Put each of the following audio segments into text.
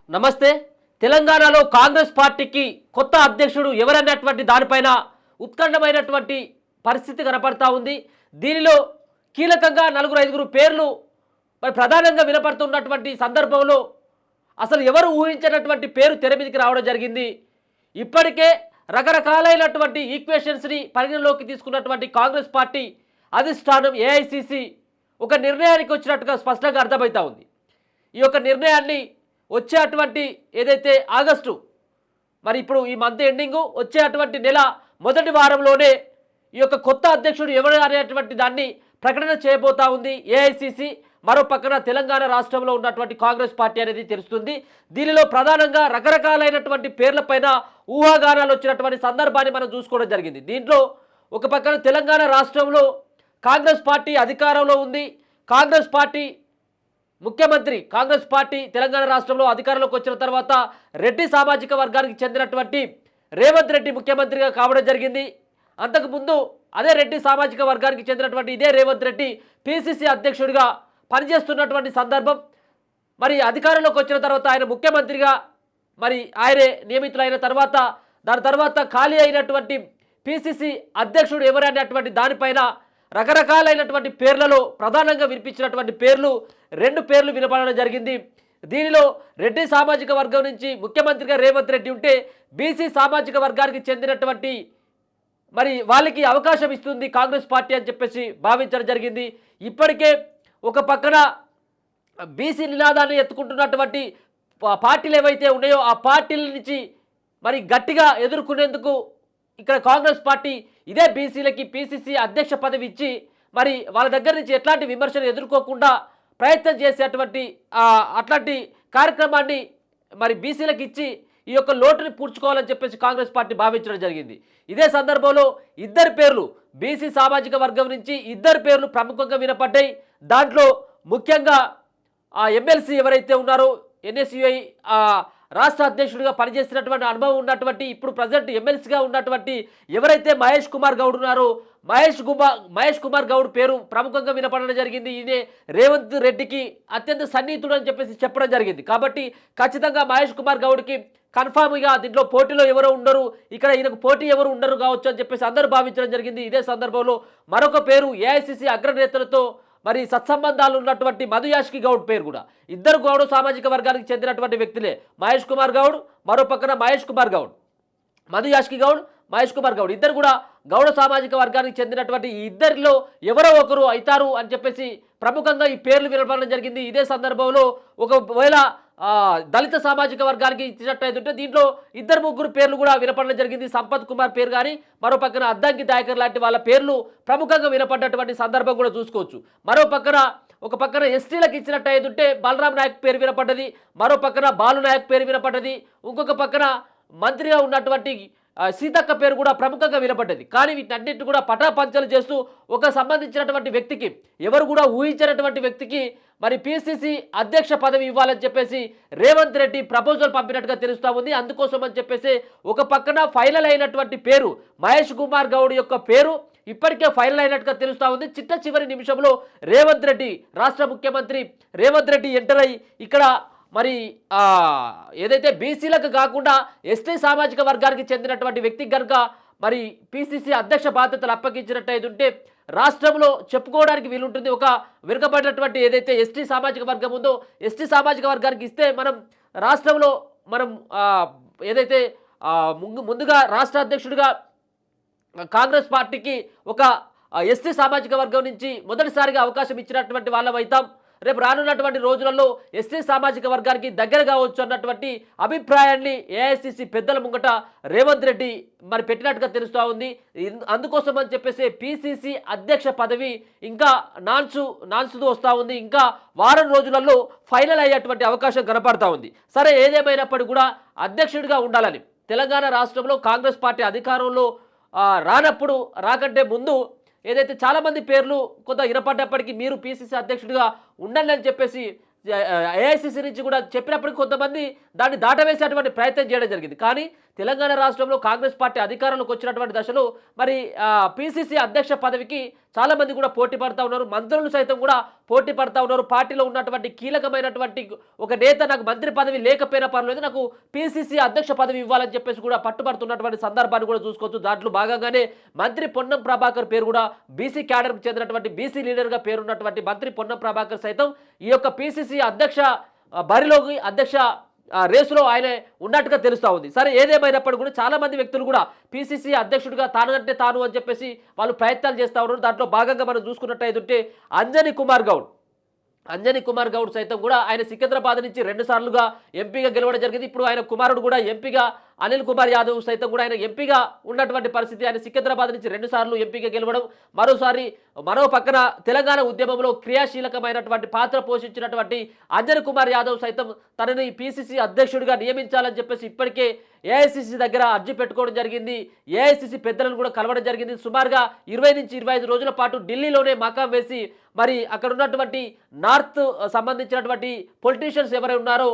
నమస్తే. తెలంగాణలో కాంగ్రెస్ పార్టీకి కొత్త అధ్యక్షుడు ఎవరన్నటువంటి దానిపైన ఉత్కంఠమైనటువంటి పరిస్థితి కనపడతా ఉంది. దీనిలో కీలకంగా నలుగురు ఐదుగురు పేర్లు ప్రధానంగా వినపడుతున్నటువంటి సందర్భంలో అసలు ఎవరు ఊహించినటువంటి పేరు తెర మీదకి రావడం జరిగింది. ఇప్పటికే రకరకాలైనటువంటి ఈక్వేషన్స్ని పరిగణలోకి తీసుకున్నటువంటి కాంగ్రెస్ పార్టీ అధిష్టానం ఏఐసిసి ఒక నిర్ణయానికి వచ్చినట్టుగా స్పష్టంగా అర్థమవుతా ఉంది. ఈ యొక్క నిర్ణయాన్ని వచ్చేటువంటి ఏదైతే ఆగస్టు ఇప్పుడు ఈ మంత్ ఎండింగు వచ్చేటువంటి నెల మొదటి వారంలోనే ఈ యొక్క కొత్త అధ్యక్షుడు ఎవరు అనేటువంటి దాన్ని ప్రకటన చేయబోతా ఉంది ఏఐసిసి. మరో పక్కన తెలంగాణ రాష్ట్రంలో ఉన్నటువంటి కాంగ్రెస్ పార్టీ అనేది తెలుస్తుంది. దీనిలో ప్రధానంగా రకరకాలైనటువంటి పేర్లపైన ఊహాగానాలు వచ్చినటువంటి సందర్భాన్ని మనం చూసుకోవడం జరిగింది. దీంట్లో ఒక పక్కన తెలంగాణ రాష్ట్రంలో కాంగ్రెస్ పార్టీ అధికారంలో ఉంది. కాంగ్రెస్ పార్టీ ముఖ్యమంత్రి కాంగ్రెస్ పార్టీ తెలంగాణ రాష్ట్రంలో అధికారంలోకి వచ్చిన తర్వాత రెడ్డి సామాజిక వర్గానికి చెందినటువంటి రేవంత్ రెడ్డి ముఖ్యమంత్రిగా కావడం జరిగింది. అంతకుముందు అదే రెడ్డి సామాజిక వర్గానికి చెందినటువంటి ఇదే రేవంత్ రెడ్డి పిసిసి అధ్యక్షుడిగా పనిచేస్తున్నటువంటి సందర్భం. అధికారంలోకి వచ్చిన తర్వాత ఆయన ముఖ్యమంత్రిగా ఆయనే నియమితులైన తర్వాత దాని తర్వాత ఖాళీ అయినటువంటి పిసిసి అధ్యక్షుడు ఎవరనేటువంటి దానిపైన రకరకాలైనటువంటి పేర్లలో ప్రధానంగా వినిపించినటువంటి పేర్లు రెండు పేర్లు వినపడడం జరిగింది. దీనిలో రెడ్డి సామాజిక వర్గం నుంచి ముఖ్యమంత్రిగా రేవంత్ రెడ్డి ఉంటే బీసీ సామాజిక వర్గానికి చెందినటువంటి వాళ్ళకి అవకాశం ఇస్తుంది కాంగ్రెస్ పార్టీ అని చెప్పేసి భావించడం జరిగింది. ఇప్పటికే ఒక పక్కన బీసీ నినాదాన్ని ఎత్తుకుంటున్నటువంటి పార్టీలు ఏవైతే ఉన్నాయో ఆ పార్టీల నుంచి గట్టిగా ఎదుర్కొనేందుకు ఇక్కడ కాంగ్రెస్ పార్టీ ఇదే బీసీలకి పిసిసి అధ్యక్ష పదవి ఇచ్చి వాళ్ళ దగ్గర నుంచి ఎట్లాంటి విమర్శలు ఎదుర్కోకుండా ప్రయత్నం చేసేటువంటి అట్లాంటి కార్యక్రమాన్ని బీసీలకు ఇచ్చి ఈ యొక్క లోటుని పూడ్చుకోవాలని చెప్పేసి కాంగ్రెస్ పార్టీ భావించడం జరిగింది. ఇదే సందర్భంలో ఇద్దరు పేర్లు బీసీ సామాజిక వర్గం నుంచి ఇద్దరు పేర్లు ప్రముఖంగా వినపడ్డాయి. దాంట్లో ముఖ్యంగా ఎమ్మెల్సీ ఎవరైతే ఉన్నారో ఎన్ఎస్యుఐ రాష్ట్ర అధ్యక్షుడిగా పనిచేసినటువంటి అనుభవం ఉన్నటువంటి ఇప్పుడు ప్రజెంట్ ఎమ్మెల్సీగా ఉన్నటువంటి ఎవరైతే మహేష్ కుమార్ గౌడ్ ఉన్నారో మహేష్ కుమార్ గౌడ్ పేరు ప్రముఖంగా వినపడడం జరిగింది. ఈయనే రేవంత్ రెడ్డికి అత్యంత సన్నిహితుడు అని చెప్పేసి చెప్పడం జరిగింది. కాబట్టి ఖచ్చితంగా మహేష్ కుమార్ గౌడ్కి కన్ఫామ్గా దీంట్లో పోటీలో ఎవరు ఉండరు, ఇక్కడ ఈయనకు పోటీ ఎవరు ఉండరు కావచ్చు అని చెప్పేసి అందరూ భావించడం జరిగింది. ఇదే సందర్భంలో మరొక పేరు ఏఐసిసి అగ్రనేతలతో సత్సంబంధాలు ఉన్నటువంటి మధుయాష్కి గౌడ్ పేరు కూడా ఇద్దరు గౌడ సామాజిక వర్గానికి చెందినటువంటి వ్యక్తులే. మహేష్ కుమార్ గౌడ్ మరో పక్కన మహేష్ కుమార్ గౌడ్, మధుయాష్కి గౌడ్ మహేష్ కుమార్ గౌడ్ ఇద్దరు కూడా గౌడ సామాజిక వర్గానికి చెందినటువంటి ఈ ఇద్దరిలో ఎవరో ఒకరు అవుతారు అని చెప్పేసి ప్రముఖంగా ఈ పేర్లు వినపడడం జరిగింది. ఇదే సందర్భంలో ఒకవేళ దళిత సామాజిక వర్గానికి ఇచ్చినట్టయితే దీంట్లో ఇద్దరు ముగ్గురు పేర్లు కూడా వినపడడం జరిగింది. సంపత్ కుమార్ పేరు కానీ మరో పక్కన అద్దంకి దాయకర్ లాంటి వాళ్ళ పేర్లు ప్రముఖంగా వినపడ్డటువంటి సందర్భం కూడా చూసుకోవచ్చు. మరో పక్కన ఒక పక్కన ఎస్టీలకు ఇచ్చినట్టయితే బలరాం నాయక్ పేరు వినపడ్డది, మరో పక్కన బాలు నాయక్ పేరు వినపడ్డది, ఇంకొక పక్కన మంత్రిగా ఉన్నటువంటి సీతక్క పేరు కూడా ప్రముఖంగా వినపడ్డది. కానీ వీటన్నిటిని కూడా పటాపంచలు చేస్తూ ఒక సంబంధించినటువంటి వ్యక్తికి ఎవరు కూడా ఊహించినటువంటి వ్యక్తికి పిసిసి అధ్యక్ష పదవి ఇవ్వాలని చెప్పేసి రేవంత్ రెడ్డి ప్రపోజల్ పంపినట్టుగా తెలుస్తూ ఉంది. అందుకోసం అని చెప్పేసి ఒక పక్కన ఫైనల్ అయినటువంటి పేరు మహేష్ కుమార్ గౌడ్ యొక్క పేరు ఇప్పటికే ఫైనల్ అయినట్టుగా తెలుస్తూ ఉంది. చిట్ట చివరి నిమిషంలో రేవంత్ రెడ్డి రాష్ట్ర ముఖ్యమంత్రి రేవంత్ రెడ్డి ఎంటర్ అయ్యి ఇక్కడ ఏదైతే బీసీలకు కాకుండా ఎస్టీ సామాజిక వర్గానికి చెందినటువంటి వ్యక్తికి కనుక పిసిసి అధ్యక్ష బాధ్యతలు అప్పగించినట్టయితే రాష్ట్రంలో చెప్పుకోవడానికి వీలుంటుంది. ఒక వెనుకబడినటువంటి ఏదైతే ఎస్టీ సామాజిక వర్గం ఉందో ఎస్టీ సామాజిక వర్గానికి ఇస్తే రాష్ట్రంలో ఏదైతే ముందుగా రాష్ట్ర అధ్యక్షుడిగా కాంగ్రెస్ పార్టీకి ఒక ఎస్టీ సామాజిక వర్గం నుంచి మొదటిసారిగా అవకాశం ఇచ్చినటువంటి వాళ్ళం అవుతాం. రేపు రానున్నటువంటి రోజులలో ఎస్టీ సామాజిక వర్గానికి దగ్గర కావచ్చు అన్నటువంటి అభిప్రాయాన్ని ఏఐసిసి పెద్దల ముంగట రేవంత్ రెడ్డి పెట్టినట్టుగా తెలుస్తూ ఉంది. అందుకోసం అని చెప్పేసి పిసిసి అధ్యక్ష పదవి ఇంకా నాన్సుదు వస్తూ ఉంది. ఇంకా వారం రోజులలో ఫైనల్ అయ్యేటువంటి అవకాశం కనపడతా ఉంది. సరే, ఏదేమైనప్పటికీ కూడా అధ్యక్షుడిగా ఉండాలని తెలంగాణ రాష్ట్రంలో కాంగ్రెస్ పార్టీ అధికారంలో రాకంటే ముందు ఏదైతే చాలామంది పేర్లు కొంత వినపడ్డప్పటికీ మీరు పిసిసి అధ్యక్షుడిగా ఉండండి అని చెప్పేసి ఏఐసిసి నుంచి కూడా చెప్పినప్పటికీ కొంతమంది దాన్ని దాటవేసేటువంటి ప్రయత్నం చేయడం జరిగింది. కానీ తెలంగాణ రాష్ట్రంలో కాంగ్రెస్ పార్టీ అధికారంలోకి వచ్చినటువంటి దశలో మరి పిసిసి అధ్యక్ష పదవికి చాలామంది కూడా పోటీ పడతా ఉన్నారు. మంత్రులు సైతం కూడా పోటీ పడతా ఉన్నారు. పార్టీలో ఉన్నటువంటి కీలకమైనటువంటి ఒక నేత నాకు మంత్రి పదవి లేకపోయినా పర్లేదు, నాకు పిసిసి అధ్యక్ష పదవి ఇవ్వాలని చెప్పేసి కూడా పట్టుబడుతున్నటువంటి సందర్భాన్ని కూడా చూసుకోవచ్చు. దాంట్లో భాగంగానే మంత్రి పొన్నం ప్రభాకర్ పేరు కూడా బీసీ క్యాడర్కు చెందినటువంటి బీసీ లీడర్గా పేరున్నటువంటి మంత్రి పొన్నం ప్రభాకర్ సైతం ఈ యొక్క పిసిసి అధ్యక్ష బరిలోకి అధ్యక్ష రేసులో ఆయన ఉన్నట్టుగా తెలుస్తూ ఉంది. సరే, ఏదేమైనప్పటికీ కూడా చాలామంది వ్యక్తులు కూడా పిసిసి అధ్యక్షుడిగా తాను అని చెప్పేసి వాళ్ళు ప్రయత్నాలు చేస్తూ ఉన్నారు. దాంట్లో భాగంగా మనం చూసుకున్నట్టయితే అంజనీ కుమార్ గౌడ్ సైతం కూడా ఆయన సికింద్రాబాద్ నుంచి 2 సార్లుగా ఎంపీగా గెలవడం జరిగింది. ఇప్పుడు ఆయన కుమారుడు కూడా ఎంపీగా అనిల్ కుమార్ యాదవ్ సైతం కూడా ఆయన ఎంపీగా ఉన్నటువంటి పరిస్థితి. ఆయన సికింద్రాబాద్ నుంచి 2 సార్లు ఎంపీగా గెలవడం, మరో పక్కన తెలంగాణ ఉద్యమంలో క్రియాశీలకమైనటువంటి పాత్ర పోషించినటువంటి అంజనీ కుమార్ యాదవ్ సైతం తనని పిసిసి అధ్యక్షుడిగా నియమించాలని చెప్పేసి ఇప్పటికే ఏఐసిసి దగ్గర అర్జీ పెట్టుకోవడం జరిగింది. ఏఐసిసి పెద్దలను కూడా కలవడం జరిగింది. సుమారుగా 20 నుంచి 25 రోజుల పాటు ఢిల్లీలోనే మకాం వేసి మరి అక్కడ ఉన్నటువంటి నార్త్ సంబంధించినటువంటి పొలిటీషియన్స్ ఎవరైనా ఉన్నారో,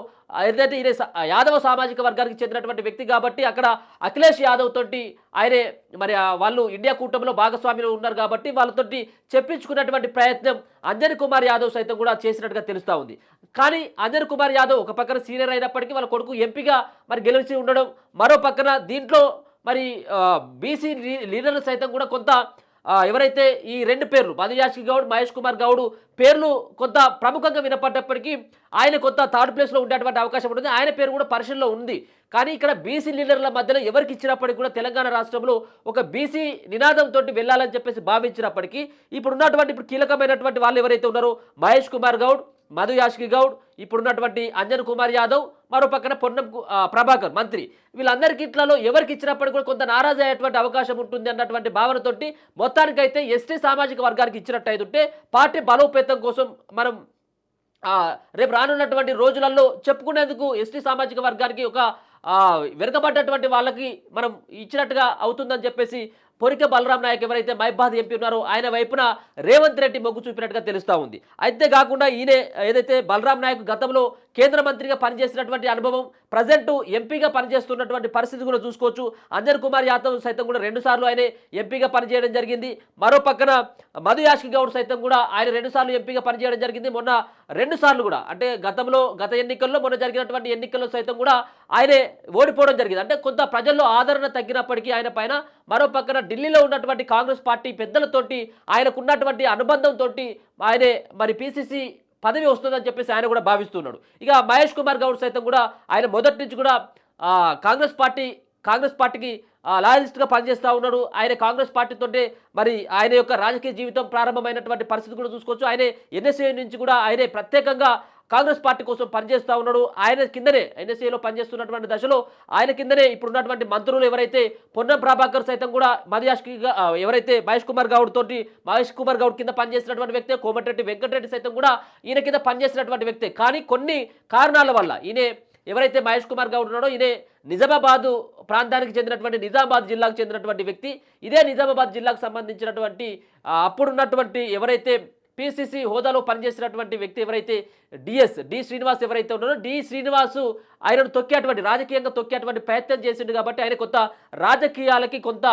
ఏదైతే ఈయన యాదవ సామాజిక వర్గానికి చెందినటువంటి వ్యక్తి కాబట్టి అక్కడ అఖిలేష్ యాదవ్ తోటి ఆయనే మరి వాళ్ళు ఇండియా కూటమిలో భాగస్వామ్యంలో ఉన్నారు కాబట్టి వాళ్ళతోటి చెప్పించుకున్నటువంటి ప్రయత్నం అంజనీ కుమార్ యాదవ్ సైతం కూడా చేసినట్టుగా తెలుస్తూ ఉంది. కానీ అంజనీ కుమార్ యాదవ్ ఒక పక్కన సీనియర్ అయినప్పటికీ వాళ్ళ కొడుకు ఎంపీగా మరి గెలిచి ఉండడం, మరో పక్కన దీంట్లో మరి బీసీ లీడర్లు సైతం కూడా కొంత ఎవరైతే ఈ 2 పేర్లు మధుయాష్కి గౌడ్, మహేష్ కుమార్ గౌడ్ పేర్లు కొంత ప్రముఖంగా వినపడ్డప్పటికీ ఆయన కొంత థర్డ్ ప్లేస్లో ఉండేటువంటి అవకాశం ఉంటుంది. ఆయన పేరు కూడా పరిశీలనలో ఉంది. కానీ ఇక్కడ బీసీ లీడర్ల మధ్యలో ఎవరికి ఇచ్చినప్పటికీ కూడా తెలంగాణ రాష్ట్రంలో ఒక బీసీ నినాదంతో వెళ్ళాలని చెప్పేసి భావించినప్పటికీ ఇప్పుడు కీలకమైనటువంటి వాళ్ళు ఎవరైతే ఉన్నారో మహేష్ కుమార్ గౌడ్, మధుయాష్కి గౌడ్, ఇప్పుడున్నటువంటి అంజన్ కుమార్ యాదవ్, మరో పక్కన పొన్నం ప్రభాకర్ మంత్రి, వీళ్ళందరికీ ఇట్లలో ఎవరికి ఇచ్చినప్పటికీ కూడా కొంత నారాజు అయ్యేటువంటి అవకాశం ఉంటుంది అన్నటువంటి భావనతోటి మొత్తానికైతే ఎస్టీ సామాజిక వర్గానికి ఇచ్చినట్టయితే పార్టీ బలోపేతం కోసం మనం రేపు రానున్నటువంటి రోజులలో చెప్పుకునేందుకు ఎస్టీ సామాజిక వర్గానికి ఒక వెనుకబడ్డటువంటి వాళ్ళకి మనం ఇచ్చినట్టుగా అవుతుందని చెప్పేసి పొరిక బలరాం నాయక్ ఎవరైతే మైబాద్ ఎంపీ ఉన్నారో ఆయన వైపున రేవంత్ రెడ్డి మొగ్గు చూపినట్టుగా తెలుస్తూ ఉంది. అయితే కాకుండా ఈయన ఏదైతే బలరాం నాయక్ గతంలో కేంద్ర మంత్రిగా పనిచేసినటువంటి అనుభవం, ప్రజెంట్ ఎంపీగా పనిచేస్తున్నటువంటి పరిస్థితి కూడా చూసుకోవచ్చు. అంజన్ కుమార్ యాదవ్ సైతం కూడా 2 సార్లు ఆయన ఎంపీగా పనిచేయడం జరిగింది. మరో పక్కన మధుయాష్కి గౌడ్ సైతం కూడా ఆయన 2 సార్లు ఎంపీగా పనిచేయడం జరిగింది. మొన్న 2 సార్లు కూడా అంటే గత ఎన్నికల్లో మొన్న జరిగినటువంటి ఎన్నికల్లో సైతం కూడా ఆయనే ఓడిపోవడం జరిగింది. అంటే కొంత ప్రజల్లో ఆదరణ తగ్గినప్పటికీ ఆయన పైన మరో పక్కన ఢిల్లీలో ఉన్నటువంటి కాంగ్రెస్ పార్టీ పెద్దలతోటి ఆయనకున్నటువంటి అనుబంధంతో ఆయనే మరి పిసిసి పదవి వస్తుందని చెప్పేసి ఆయన కూడా భావిస్తున్నాడు. ఇక మహేష్ కుమార్ గౌడ్ సైతం కూడా ఆయన మొదటి నుంచి కూడా కాంగ్రెస్ పార్టీకి లాయలిస్ట్గా పనిచేస్తూ ఉన్నాడు. ఆయన కాంగ్రెస్ పార్టీతోటే మరి ఆయన యొక్క రాజకీయ జీవితం ప్రారంభమైనటువంటి పరిస్థితి కూడా చూసుకోవచ్చు. ఆయన ఎన్ఎస్ఏ నుంచి కూడా ఆయనే ప్రత్యేకంగా కాంగ్రెస్ పార్టీ కోసం పనిచేస్తూ ఉన్నాడు. ఆయన కిందనే ఎన్ఎస్ఏలో పనిచేస్తున్నటువంటి దశలో ఆయన కిందనే ఇప్పుడున్నటువంటి మంత్రులు ఎవరైతే పొన్నం ప్రభాకర్ సైతం కూడా ఎవరైతే మహేష్ కుమార్ గౌడ్ కింద పనిచేసినటువంటి వ్యక్తే, కోమటిరెడ్డి వెంకటరెడ్డి సైతం కూడా ఈయన కింద పనిచేసినటువంటి వ్యక్తే. కానీ కొన్ని కారణాల వల్ల ఈయన ఎవరైతే మహేష్ కుమార్ గౌడ్ ఉన్నాడో ఈయన నిజామాబాద్ ప్రాంతానికి చెందినటువంటి నిజామాబాద్ జిల్లాకు చెందినటువంటి వ్యక్తి. ఇదే నిజామాబాద్ జిల్లాకు సంబంధించినటువంటి అప్పుడున్నటువంటి ఎవరైతే పిసిసి హోదాలో పనిచేసినటువంటి వ్యక్తి ఎవరైతే డి శ్రీనివాస్ ఎవరైతే ఉన్నారో డి శ్రీనివాసు ఆయనను రాజకీయంగా తొక్కేటువంటి ప్రయత్నం చేసిండు కాబట్టి ఆయన కొంత రాజకీయాలకి కొంత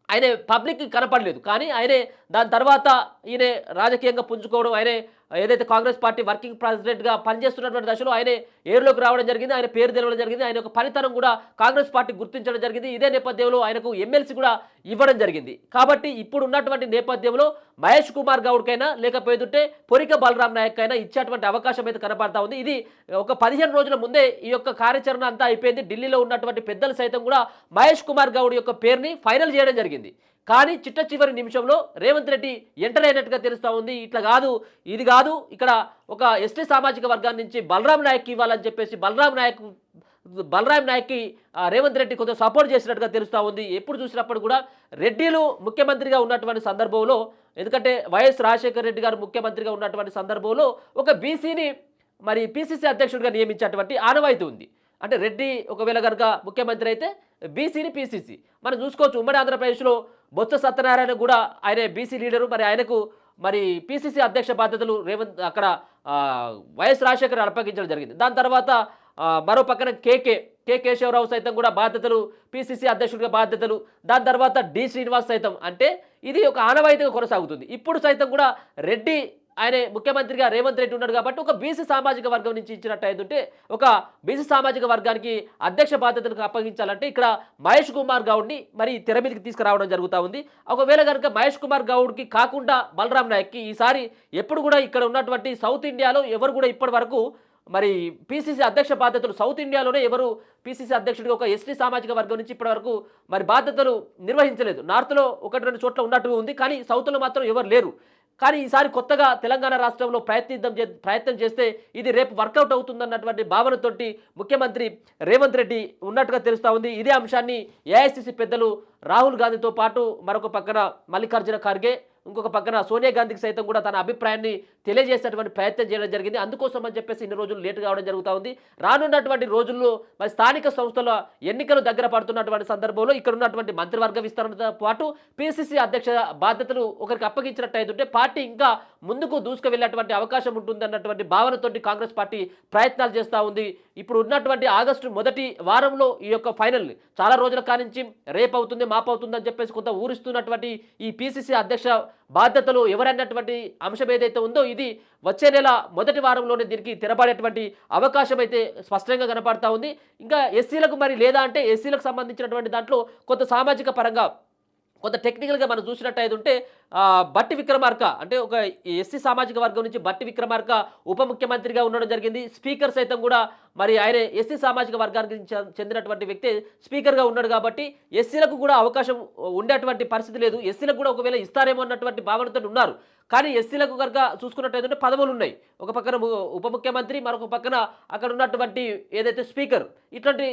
ఆయన పబ్లిక్కి కనపడలేదు. కానీ ఆయనే దాని తర్వాత ఈయన రాజకీయంగా పుంజుకోవడం, ఆయనే ఏదైతే కాంగ్రెస్ పార్టీ వర్కింగ్ ప్రెసిడెంట్గా పనిచేస్తున్నటువంటి దశలో ఆయనే ఏరులోకి రావడం జరిగింది. ఆయన పేరు తెలవడం జరిగింది. ఆయన యొక్క పనితనం కూడా కాంగ్రెస్ పార్టీ గుర్తించడం జరిగింది. ఇదే నేపథ్యంలో ఆయనకు ఎమ్మెల్సీ కూడా ఇవ్వడం జరిగింది. కాబట్టి ఇప్పుడు ఉన్నటువంటి నేపథ్యంలో మహేష్ కుమార్ గౌడ్కైనా లేకపోతే పొరిక బలరాం నాయక్ అయినా ఇచ్చేటువంటి అవకాశం అయితే కనపడతా ఉంది. ఇది ఒక 15 రోజుల ముందే ఈ యొక్క కార్యాచరణ అంతా అయిపోయింది. ఢిల్లీలో ఉన్నటువంటి పెద్దలు సైతం కూడా మహేష్ కుమార్ గౌడ్ యొక్క పేరుని ఫైనల్ చేయడం జరిగింది. కానీ చివరి నిమిషంలో రేవంత్ రెడ్డి ఎంటర్ అయినట్టుగా తెలుస్తూ ఉంది. ఇట్లా కాదు, ఇది కాదు, ఇక్కడ ఒక ఎస్టీ సామాజిక వర్గాన్ని నుంచి బలరాం నాయక్ ఇవ్వాలని చెప్పేసి బలరాం నాయక్కి రేవంత్ రెడ్డి కొంచెం సపోర్ట్ చేసినట్టుగా తెలుస్తూ ఉంది. ఎప్పుడు చూసినప్పుడు కూడా రెడ్డిలు ముఖ్యమంత్రిగా ఉన్నటువంటి సందర్భంలో, ఎందుకంటే వైఎస్ రాజశేఖర రెడ్డి గారు ముఖ్యమంత్రిగా ఉన్నటువంటి సందర్భంలో ఒక బీసీని మరి పిసిసి అధ్యక్షుడిగా నియమించేటువంటి ఆనవాయితీ ఉంది. అంటే రెడ్డి ఒకవేళ కనుక ముఖ్యమంత్రి అయితే బీసీని పిసిసి మనం చూసుకోవచ్చు. ఉమ్మడి ఆంధ్రప్రదేశ్లో బొత్స సత్యనారాయణ కూడా ఆయన బీసీ లీడరు, మరి ఆయనకు మరి పిసిసి అధ్యక్ష బాధ్యతలు వైఎస్ రాజశేఖర్ అప్పగించడం జరిగింది. దాని తర్వాత మరో పక్కన కె కేశవరావు సైతం కూడా బాధ్యతలు, పిసిసి అధ్యక్షుడిగా బాధ్యతలు, దాని తర్వాత డి శ్రీనివాస్ సైతం, అంటే ఇది ఒక ఆనవాయితీగా కొనసాగుతుంది. ఇప్పుడు సైతం కూడా రెడ్డి ఆయన ముఖ్యమంత్రిగా రేవంత్ రెడ్డి ఉన్నాడు కాబట్టి ఒక బీసీ సామాజిక వర్గం నుంచి ఇచ్చినట్టు అయిందంటే ఒక బీసీ సామాజిక వర్గానికి అధ్యక్ష బాధ్యతలకు అప్పగించాలంటే ఇక్కడ మహేష్ కుమార్ గౌడ్ని మరి తెర మీదకి తీసుకురావడం జరుగుతూ ఉంది. ఒకవేళ కనుక మహేష్ కుమార్ గౌడ్కి కాకుండా బలరాం నాయక్కి ఈసారి ఎప్పుడు కూడా ఇక్కడ ఉన్నటువంటి సౌత్ ఇండియాలో ఎవరు కూడా ఇప్పటి వరకు మరి పీసీసీ అధ్యక్ష బాధ్యతలు సౌత్ ఇండియాలోనే ఎవరు పీసీసీ అధ్యక్షుడిగా ఒక ఎస్టీ సామాజిక వర్గం నుంచి ఇప్పటివరకు మరి బాధ్యతలు నిర్వహించలేదు. నార్త్లో 1-2 చోట్ల ఉన్నట్టుగా ఉంది, కానీ సౌత్లో మాత్రం ఎవరు లేరు. కానీ ఈసారి కొత్తగా తెలంగాణ రాష్ట్రంలో ప్రయత్నం చేస్తే ఇది రేపు వర్కౌట్ అవుతుందన్నటువంటి భావనతోటి ముఖ్యమంత్రి రేవంత్ రెడ్డి ఉన్నట్టుగా తెలుస్తూ ఉంది. ఇదే అంశాన్ని ఏఐసిసి పెద్దలు రాహుల్ గాంధీతో పాటు మరొక పక్కన మల్లికార్జున ఖర్గే, ఇంకొక పక్కన సోనియా గాంధీకి సైతం కూడా తన అభిప్రాయాన్ని తెలియజేసేటువంటి ప్రయత్నం చేయడం జరిగింది. అందుకోసం అని చెప్పేసి ఇన్ని రోజులు లేటు కావడం జరుగుతూ ఉంది. రానున్నటువంటి రోజుల్లో మరి స్థానిక సంస్థల ఎన్నికలు దగ్గర పడుతున్నటువంటి సందర్భంలో ఇక్కడ ఉన్నటువంటి మంత్రివర్గ విస్తరణతో పాటు పిసిసి అధ్యక్ష బాధ్యతలు ఒకరికి అప్పగించినట్టు అయితే పార్టీ ఇంకా ముందుకు దూసుకు వెళ్ళేటువంటి అవకాశం ఉంటుందన్నటువంటి భావనతోటి కాంగ్రెస్ పార్టీ ప్రయత్నాలు చేస్తూ ఉంది. ఇప్పుడు ఉన్నటువంటి ఆగస్టు మొదటి వారంలో ఈ యొక్క ఫైనల్ చాలా రోజుల కానించి రేపు అవుతుంది మాపు అవుతుంది అని చెప్పేసి కొంత ఊరిస్తున్నటువంటి ఈ పిసిసి అధ్యక్ష బాధ్యతలు ఎవరన్నటువంటి అంశం ఏదైతే ఉందో ఇది వచ్చే నెల మొదటి వారంలోనే దీనికి తెరపడేటువంటి అవకాశం అయితే స్పష్టంగా కనపడతా ఉంది. ఇంకా ఎస్సీలకు మరి లేదా అంటే ఎస్సీలకు సంబంధించినటువంటి దాంట్లో కొంత సామాజిక పరంగా కొంత టెక్నికల్గా మనం చూసినట్టు ఉంటే బట్టి విక్రమార్క అంటే ఒక ఎస్సీ సామాజిక వర్గం నుంచి బట్టి విక్రమార్క ఉప ముఖ్యమంత్రిగా ఉండడం జరిగింది. స్పీకర్ సైతం కూడా మరి ఆయన ఎస్సీ సామాజిక వర్గానికి చెందినటువంటి వ్యక్తి స్పీకర్గా ఉన్నాడు కాబట్టి ఎస్సీలకు కూడా అవకాశం ఉండేటువంటి పరిస్థితి లేదు. ఎస్సీలకు కూడా ఒకవేళ ఇస్తారేమో అన్నటువంటి భావనతో ఉన్నారు. కానీ ఎస్సీలకు కనుక చూసుకున్నట్టయితే పదవులు ఉన్నాయి. ఒక పక్కన ఉప ముఖ్యమంత్రి, మరొక పక్కన అక్కడ ఉన్నటువంటి ఏదైతే స్పీకర్, ఇట్లాంటి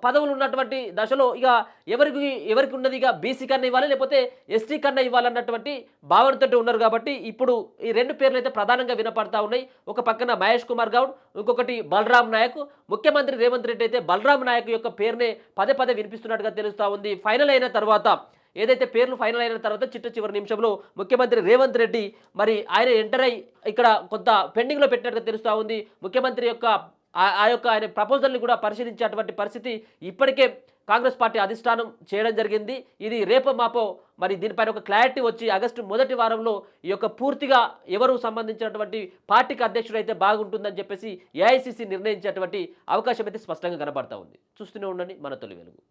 పదవులు ఉన్నటువంటి దశలో ఇక ఎవరికి ఉన్నది ఇక బీసీ కన్నా ఇవ్వాలి లేకపోతే ఎస్టీ కన్నా ఇవ్వాలన్నటువంటి భావనతో ఉన్నారు. కాబట్టి ఇప్పుడు ఈ రెండు పేర్లు అయితే ప్రధానంగా వినపడతా ఉన్నాయి. ఒక పక్కన మహేష్ కుమార్ గౌడ్, ఇంకొకటి బలరాం నాయక్. ముఖ్యమంత్రి రేవంత్ రెడ్డి అయితే బలరాం నాయక్ యొక్క పేరునే పదే వినిపిస్తున్నట్టుగా తెలుస్తూ ఉంది. ఫైనల్ అయిన తర్వాత ఏదైతే పేర్లు ఫైనల్ అయిన తర్వాత చివరి నిమిషంలో ముఖ్యమంత్రి రేవంత్ రెడ్డి మరి ఆయన ఎంటర్ అయ్యి ఇక్కడ కొంత పెండింగ్లో పెట్టినట్టుగా తెలుస్తూ ఉంది. ముఖ్యమంత్రి యొక్క ఆయన ప్రపోజల్ని కూడా పరిశీలించేటువంటి పరిస్థితి ఇప్పటికే కాంగ్రెస్ పార్టీ అధిష్టానం చేయడం జరిగింది. ఇది రేపో మాపో మరి దీనిపైన ఒక క్లారిటీ వచ్చి ఆగస్టు మొదటి వారంలో ఈ యొక్క పూర్తిగా ఎవరు సంబంధించినటువంటి పార్టీకి అధ్యక్షుడు అయితే బాగుంటుందని చెప్పేసి ఏఐసిసి నిర్ణయించేటువంటి అవకాశం అయితే స్పష్టంగా కనబడతా ఉంది. చూస్తూనే ఉండండి మన తొలి వెలుగు.